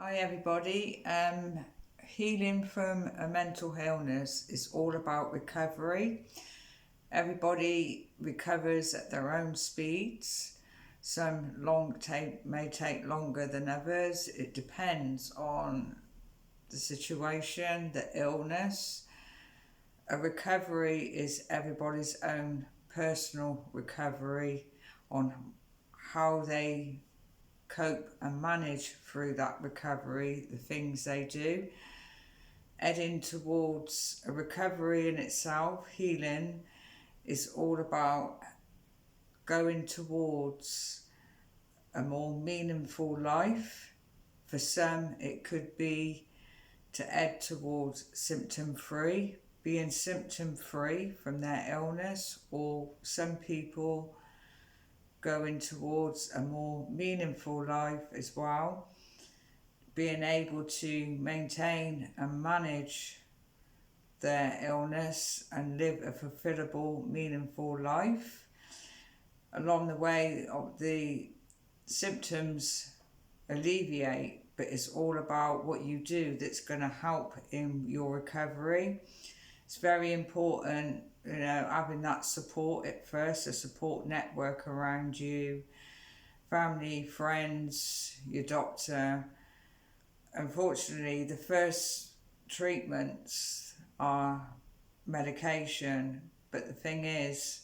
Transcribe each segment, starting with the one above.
Hi everybody. Healing from a mental illness is all about recovery. Everybody recovers at their own speeds. Some may take longer than others. It depends on the situation, the illness. A recovery is everybody's own personal recovery on how they cope and manage through that recovery, the things they do. Heading towards a recovery in itself, healing, is all about going towards a more meaningful life. For some, it could be to head towards symptom free, being symptom free from their illness, or some people going towards a more meaningful life as well, being able to maintain and manage their illness and live a fulfillable, meaningful life. Along the way, of the symptoms alleviate, but it's all about what you do that's going to help in your recovery. It's very important, having that support at first, a support network around you, family, friends, your doctor. Unfortunately, the first treatments are medication, but the thing is,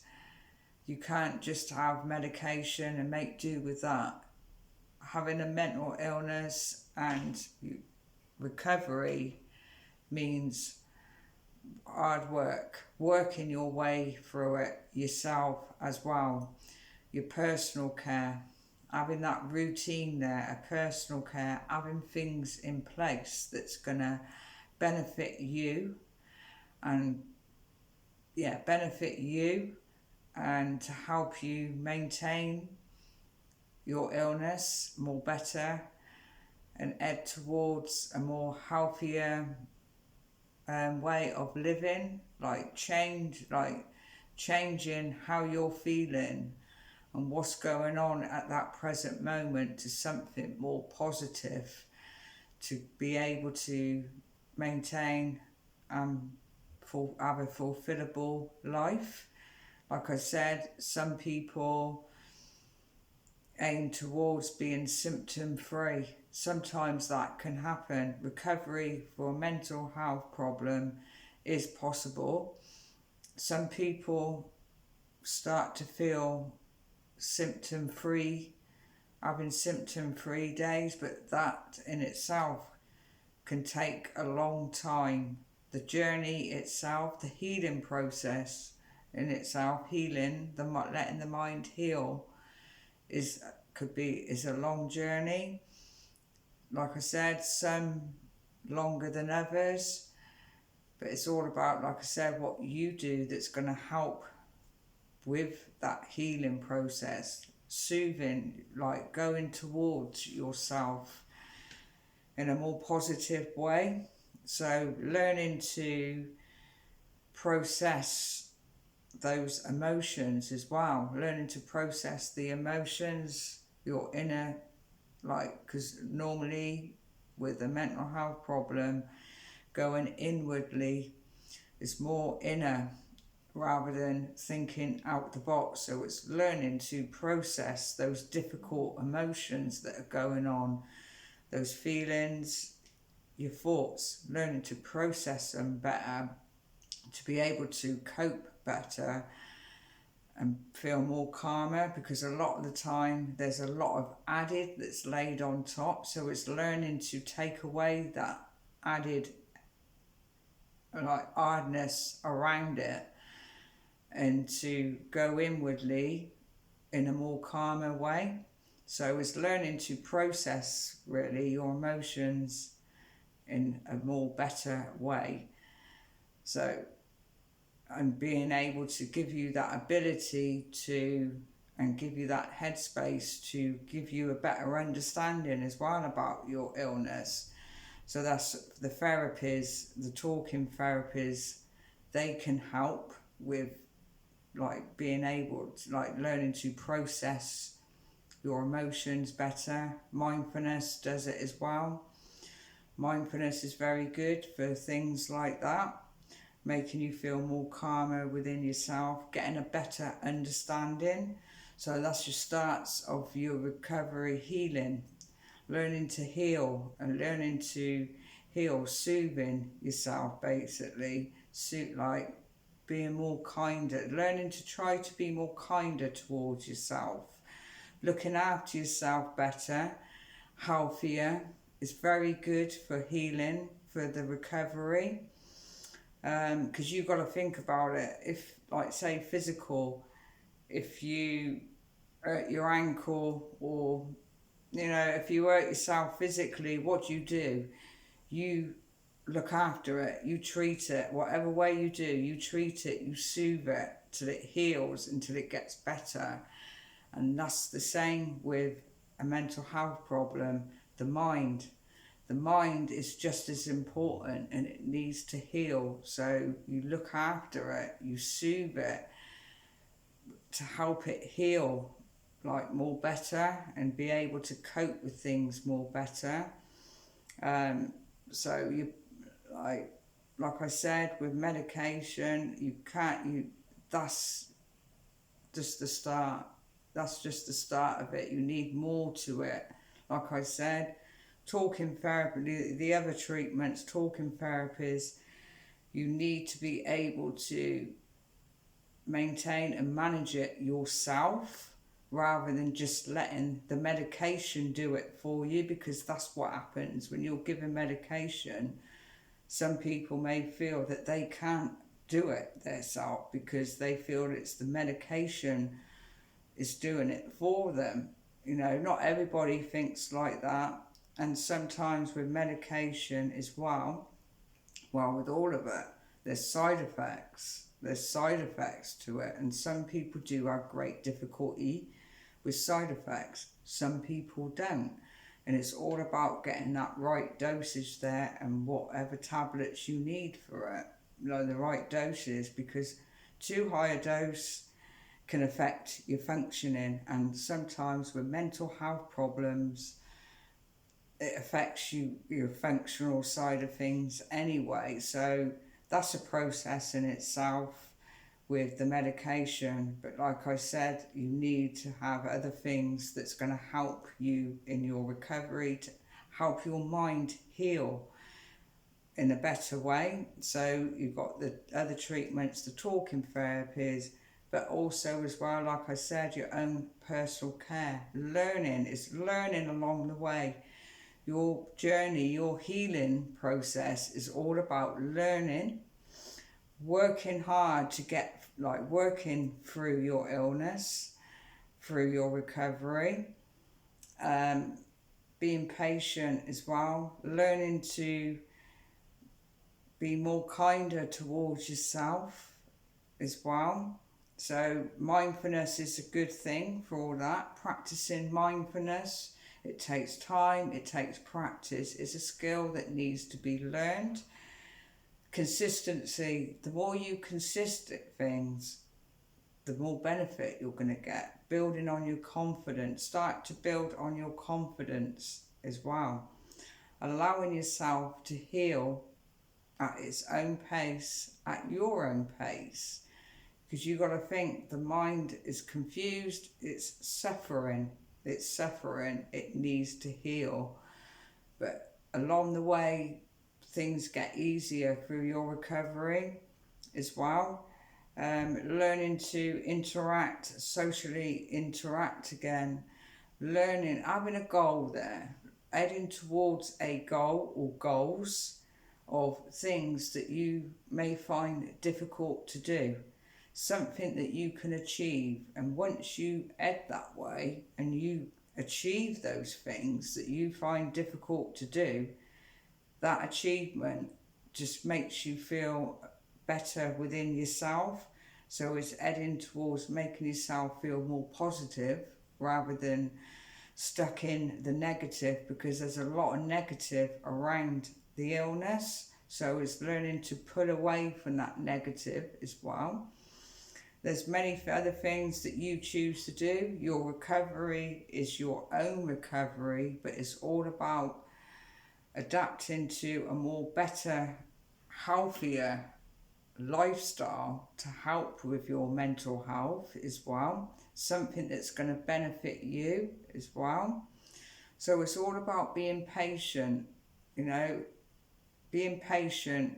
you can't just have medication and make do with that. Having a mental illness and recovery means hard work, working your way through it yourself as well. Your personal care, having that routine there, a personal care, having things in place that's gonna benefit you and and to help you maintain your illness more better and head towards a more healthier way of living, changing how you're feeling and what's going on at that present moment to something more positive, to be able to maintain have a fulfillable life. Like I said, some people aim towards being symptom free. Sometimes that can happen. Recovery for a mental health problem is possible. Some people start to feel symptom free, having symptom free days, but that in itself can take a long time. The journey itself, the healing process in itself, letting the mind heal, is a long journey. Like I said, some longer than others, but it's all about, like I said, what you do that's going to help with that healing process, soothing, like going towards yourself in a more positive way. So learning to process those emotions as well, learning to process the emotions, your inner, because normally with a mental health problem, going inwardly is more inner rather than thinking out the box. So it's learning to process those difficult emotions that are going on, those feelings, your thoughts, learning to process them better, to be able to cope better and feel more calmer, because a lot of the time there's a lot of added that's laid on top. So it's learning to take away that added hardness around it and to go inwardly in a more calmer way. So it's learning to process really your emotions in a more better way. So, and being able to give you that ability and give you that headspace to give you a better understanding as well about your illness. So that's the therapies, the talking therapies, they can help with being able to learning to process your emotions better. Mindfulness does it as well. Mindfulness is very good for things like that, making you feel more calmer within yourself, getting a better understanding. So that's your starts of your recovery healing, learning to heal and learning to heal, soothing yourself basically, like being more kinder, learning to try to be more kinder towards yourself, looking after yourself better, healthier. It's very good for healing, for the recovery, because you've got to think about it. If, like, say, physical, if you hurt your ankle, or if you hurt yourself physically, what do? You look after it, you treat it, whatever way you do, you treat it, you soothe it till it heals, until it gets better. And that's the same with a mental health problem. The mind is just as important, and it needs to heal. So you look after it, you soothe it to help it heal, like, more better, and be able to cope with things more better. So you, like I said, with medication, that's just the start. That's just the start of it. You need more to it. Like I said, talking therapy, the other treatments, talking therapies, you need to be able to maintain and manage it yourself, rather than just letting the medication do it for you, because that's what happens when you're given medication. Some people may feel that they can't do it themselves because they feel it's the medication is doing it for them. Not everybody thinks like that. And sometimes with medication as well, with all of it, there's side effects. There's side effects to it, and some people do have great difficulty with side effects. Some people don't. And it's all about getting that right dosage there, and whatever tablets you need for it, the right doses, because too high a dose can affect your functioning. And sometimes with mental health problems, it affects your functional side of things anyway. So that's a process in itself with the medication. But like I said, you need to have other things that's going to help you in your recovery, to help your mind heal in a better way. So you've got the other treatments, the talking therapies, but also as well, like I said, your own personal care. Learning along the way. Your journey, your healing process is all about learning, working hard to get, working through your illness, through your recovery, being patient as well, learning to be more kinder towards yourself as well. So mindfulness is a good thing for all that. Practicing mindfulness, it takes time, it takes practice. It's a skill that needs to be learned. Consistency, the more you consist at things, the more benefit you're going to get. Building on your confidence, start to build on your confidence as well. Allowing yourself to heal at its own pace, at your own pace. Because you've got to think, the mind is confused, it's suffering, it needs to heal. But along the way, things get easier through your recovery as well. Learning to socially interact again, learning, having a goal there, heading towards a goal or goals of things that you may find difficult to do, something that you can achieve. And once you head that way and you achieve those things that you find difficult to do, that achievement just makes you feel better within yourself. So it's heading towards making yourself feel more positive rather than stuck in the negative, because there's a lot of negative around the illness. So it's learning to pull away from that negative as well. There's many other things that you choose to do. Your recovery is your own recovery, but it's all about adapting to a more better, healthier lifestyle to help with your mental health as well, something that's going to benefit you as well. So it's all about being patient, being patient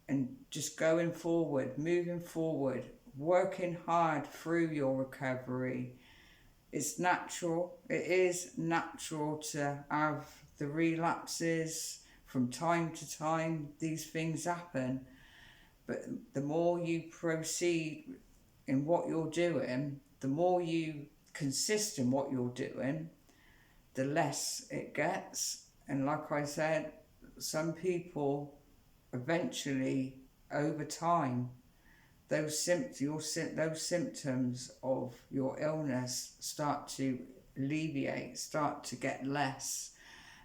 and just going forward, moving forward, working hard through your recovery. It's natural, it is natural to have the relapses from time to time. These things happen, but the more you proceed in what you're doing, the more you consist in what you're doing, the less it gets. And like I said, some people eventually, over time, those symptoms of your illness start to alleviate, start to get less.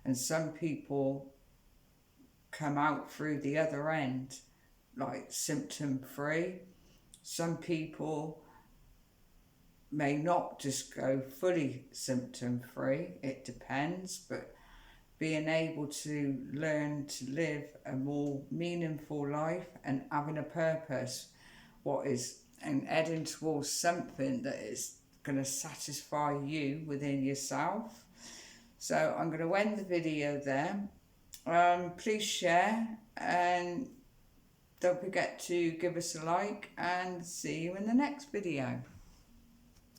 And some people come out through the other end like symptom free. Some people may not just go fully symptom free, it depends, but being able to learn to live a more meaningful life and having a purpose, and heading towards something that is going to satisfy you within yourself. So I'm going to end the video there. Please share and don't forget to give us a like, and see you in the next video.